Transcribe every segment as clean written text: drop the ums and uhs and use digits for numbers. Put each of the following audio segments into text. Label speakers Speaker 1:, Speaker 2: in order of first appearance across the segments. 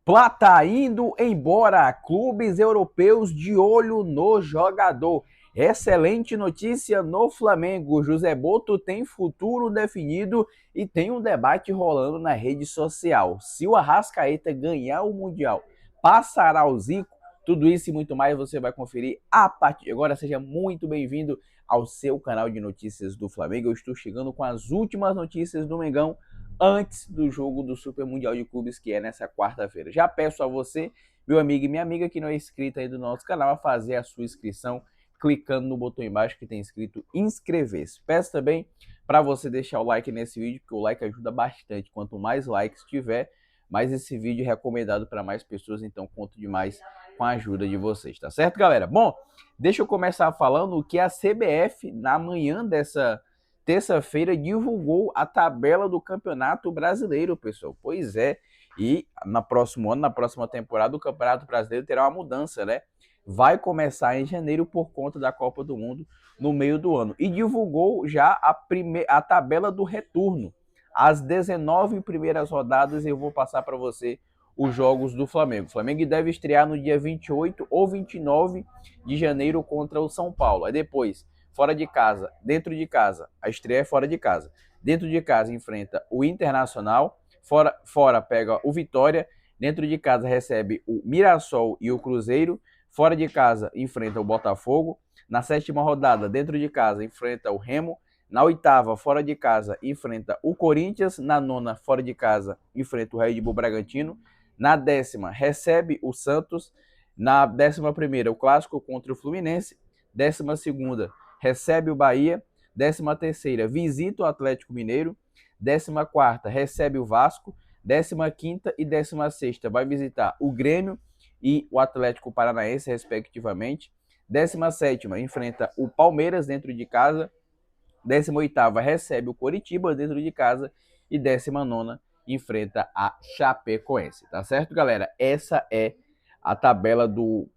Speaker 1: Plata indo embora, clubes europeus de olho no jogador. Excelente notícia no Flamengo. José Boto tem futuro definido e tem um debate rolando na rede social. Se o Arrascaeta ganhar o Mundial, passará o Zico? Tudo isso e muito mais você vai conferir a partir de agora. Seja muito bem-vindo ao seu canal de notícias do Flamengo. Eu estou chegando com as últimas notícias do Mengão antes do jogo do Super Mundial de Clubes, que é nessa quarta-feira. Já peço a você, meu amigo e minha amiga, que não é inscrito aí do nosso canal, a fazer a sua inscrição clicando no botão embaixo que tem escrito inscrever-se. Peço também para você deixar o like nesse vídeo, porque o like ajuda bastante. Quanto mais likes tiver, mais esse vídeo é recomendado para mais pessoas, então conto demais com a ajuda de vocês, tá certo, galera? Bom, deixa eu começar falando que a CBF, na manhã dessa terça-feira, divulgou a tabela do Campeonato Brasileiro, pessoal. Pois é, e no próximo ano, na próxima temporada, o Campeonato Brasileiro terá uma mudança, né? Vai começar em janeiro por conta da Copa do Mundo no meio do ano. E divulgou já a tabela do retorno. As 19 primeiras rodadas eu vou passar para você os jogos do Flamengo. O Flamengo deve estrear no dia 28 ou 29 de janeiro contra o São Paulo. Aí depois, fora de casa, dentro de casa, a estreia é fora de casa. Dentro de casa enfrenta o Internacional, fora pega o Vitória, dentro de casa recebe o Mirassol e o Cruzeiro, fora de casa enfrenta o Botafogo, na sétima rodada, dentro de casa, enfrenta o Remo, na oitava, fora de casa, enfrenta o Corinthians, na nona, fora de casa, enfrenta o Red Bull Bragantino, na décima, recebe o Santos, na 11ª, o clássico contra o Fluminense, 12ª, recebe o Bahia, 13ª, visita o Atlético Mineiro, 14ª, recebe o Vasco, 15ª e 16ª, vai visitar o Grêmio e o Atlético Paranaense, respectivamente. 17ª, enfrenta o Palmeiras dentro de casa, 18ª, recebe o Coritiba dentro de casa e 19ª, enfrenta a Chapecoense, tá certo, galera? Essa é a tabela do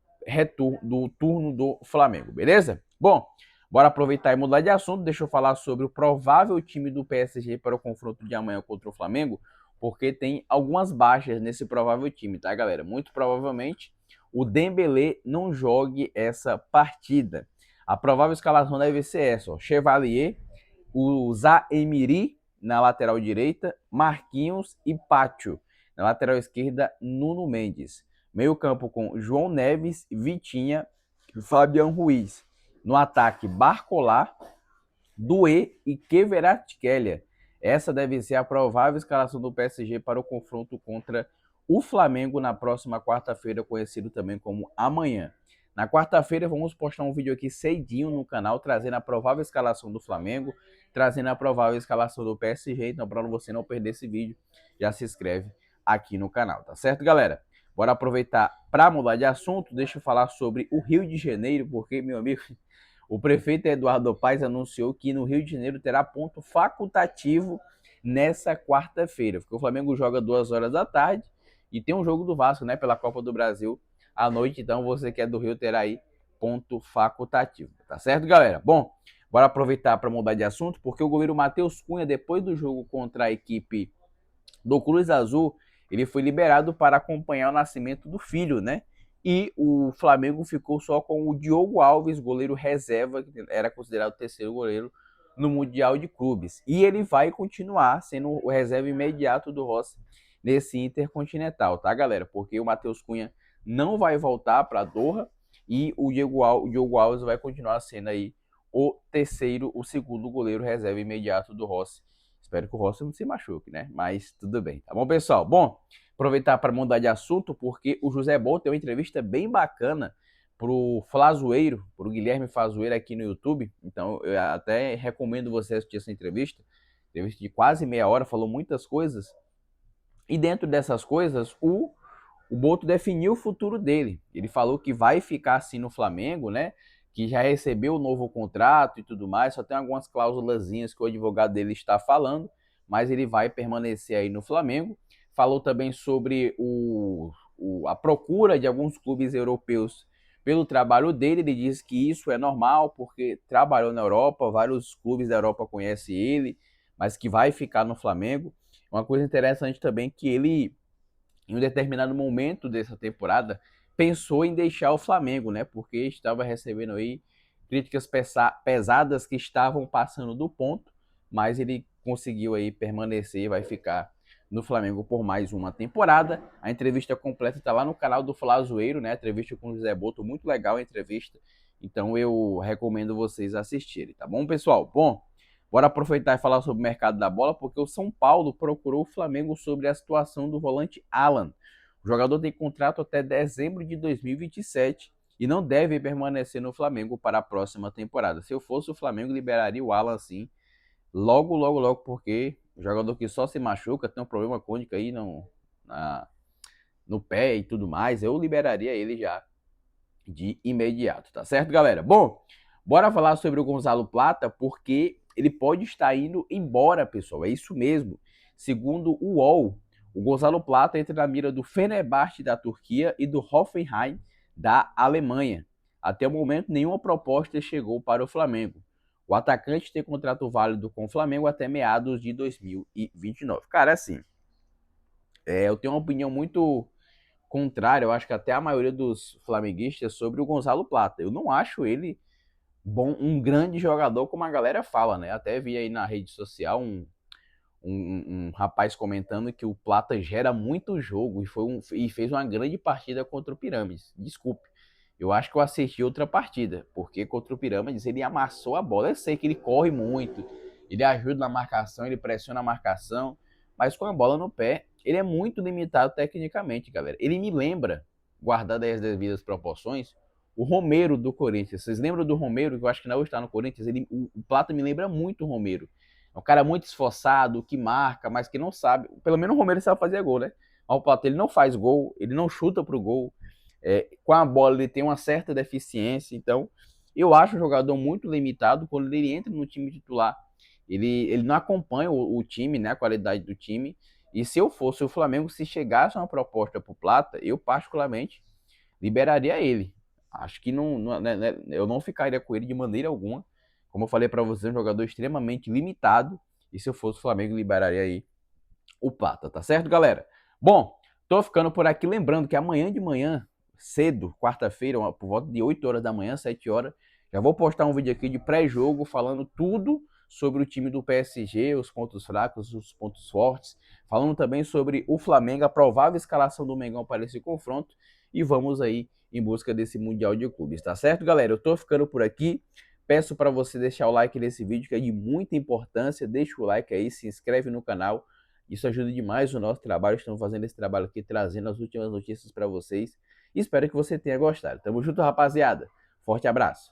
Speaker 1: turno do Flamengo, beleza? Bom, bora aproveitar e mudar de assunto. Deixa eu falar sobre o provável time do PSG para o confronto de amanhã contra o Flamengo, porque tem algumas baixas nesse provável time, tá, galera? Muito provavelmente o Dembélé não jogue essa partida. A provável escalação deve ser essa, ó: Chevalier, o Zaemiri na lateral direita, Marquinhos e Pátio. Na lateral esquerda, Nuno Mendes. Meio campo com João Neves, Vitinha, Fabian Ruiz. No ataque, Barcola, Doué e Kvaratskhelia. Essa deve ser a provável escalação do PSG para o confronto contra o Flamengo na próxima quarta-feira, conhecido também como amanhã. Na quarta-feira vamos postar um vídeo aqui cedinho no canal, trazendo a provável escalação do Flamengo, trazendo a provável escalação do PSG. Então, para você não perder esse vídeo, já se inscreve aqui no canal, tá certo, galera? Bora aproveitar para mudar de assunto. Deixa eu falar sobre o Rio de Janeiro, porque, meu amigo, o prefeito Eduardo Paes anunciou que no Rio de Janeiro terá ponto facultativo nessa quarta-feira, porque o Flamengo joga 2 horas da tarde e tem um jogo do Vasco, né, pela Copa do Brasil à noite. Então você que é do Rio terá aí ponto facultativo, tá certo, galera? Bom, bora aproveitar para mudar de assunto, porque o goleiro Matheus Cunha, depois do jogo contra a equipe do Cruz Azul, ele foi liberado para acompanhar o nascimento do filho, né? E o Flamengo ficou só com o Diogo Alves, goleiro reserva, que era considerado o terceiro goleiro no Mundial de Clubes. E ele vai continuar sendo o reserva imediato do Rossi nesse Intercontinental, tá, galera? Porque o Matheus Cunha não vai voltar para Doha e o Diogo Alves vai continuar sendo aí o segundo goleiro reserva imediato do Rossi. Espero que o Rossi não se machuque, né? Mas tudo bem, tá bom, pessoal? Bom, aproveitar para mudar de assunto, porque o José Bolt deu uma entrevista bem bacana pro Flazoeiro, pro Guilherme Flazoeiro aqui no YouTube. Então, eu até recomendo você assistir essa entrevista. Entrevista de quase meia hora, falou muitas coisas. E dentro dessas coisas, o Boto definiu o futuro dele. Ele falou que vai ficar assim no Flamengo, né? Que já recebeu o novo contrato e tudo mais, só tem algumas cláusulazinhas que o advogado dele está falando, mas ele vai permanecer aí no Flamengo. Falou também sobre a procura de alguns clubes europeus pelo trabalho dele. Ele disse que isso é normal, porque trabalhou na Europa, vários clubes da Europa conhecem ele, mas que vai ficar no Flamengo. Uma coisa interessante também que ele em um determinado momento dessa temporada, pensou em deixar o Flamengo, né? Porque estava recebendo aí críticas pesadas que estavam passando do ponto, mas ele conseguiu aí permanecer, vai ficar no Flamengo por mais uma temporada. A entrevista completa está lá no canal do Flazoeiro, né? A entrevista com o José Boto, muito legal a entrevista. Então eu recomendo vocês assistirem, tá bom, pessoal? Bom, bora aproveitar e falar sobre o mercado da bola, porque o São Paulo procurou o Flamengo sobre a situação do volante Alan. O jogador tem contrato até dezembro de 2027 e não deve permanecer no Flamengo para a próxima temporada. Se eu fosse o Flamengo, liberaria o Alan assim, logo, logo, logo, porque o jogador que só se machuca, tem um problema crônico aí no pé e tudo mais, eu liberaria ele já de imediato, tá certo, galera? Bom, bora falar sobre o Gonzalo Plata, porque ele pode estar indo embora, pessoal, é isso mesmo. Segundo o UOL, o Gonzalo Plata entra na mira do Fenerbahçe da Turquia e do Hoffenheim da Alemanha. Até o momento, nenhuma proposta chegou para o Flamengo. O atacante tem contrato válido com o Flamengo até meados de 2029. Cara, assim, eu tenho uma opinião muito contrária, eu acho que até a maioria dos flamenguistas, sobre o Gonzalo Plata. Eu não acho ele bom, um grande jogador como a galera fala, né? Até vi aí na rede social um rapaz comentando que o Plata gera muito jogo e fez uma grande partida contra o Pirâmides. Desculpe, eu acho que eu assisti outra partida, porque contra o Pirâmides ele amassou a bola. Eu sei que ele corre muito, ele ajuda na marcação, ele pressiona a marcação, mas com a bola no pé, ele é muito limitado tecnicamente, galera. Ele me lembra, guardado aí as devidas proporções, o Romero do Corinthians. Vocês lembram do Romero, que eu acho que não está no Corinthians? O Plata me lembra muito o Romero. É um cara muito esforçado, que marca, mas que não sabe. Pelo menos o Romero sabe fazer gol, né? Mas o Plata ele não faz gol, ele não chuta pro gol. Com a bola ele tem uma certa deficiência. Então, eu acho o jogador muito limitado quando ele entra no time titular. Ele não acompanha o time, né? A qualidade do time. E se eu fosse o Flamengo, se chegasse uma proposta pro Plata, eu particularmente liberaria ele. Acho que eu não ficaria com ele de maneira alguma. Como eu falei para você, é um jogador extremamente limitado. E se eu fosse o Flamengo, liberaria aí o Plata, tá certo, galera? Bom, tô ficando por aqui. Lembrando que amanhã de manhã, cedo, quarta-feira, por volta de 8 horas da manhã, 7 horas, já vou postar um vídeo aqui de pré-jogo falando tudo sobre o time do PSG, os pontos fracos, os pontos fortes, falando também sobre o Flamengo, a provável escalação do Mengão para esse confronto, e vamos aí em busca desse Mundial de Clubes, tá certo, galera? Eu tô ficando por aqui. Peço para você deixar o like nesse vídeo, que é de muita importância. Deixa o like aí, se inscreve no canal. Isso ajuda demais o nosso trabalho. Estamos fazendo esse trabalho aqui, trazendo as últimas notícias para vocês. Espero que você tenha gostado. Tamo junto, rapaziada. Forte abraço.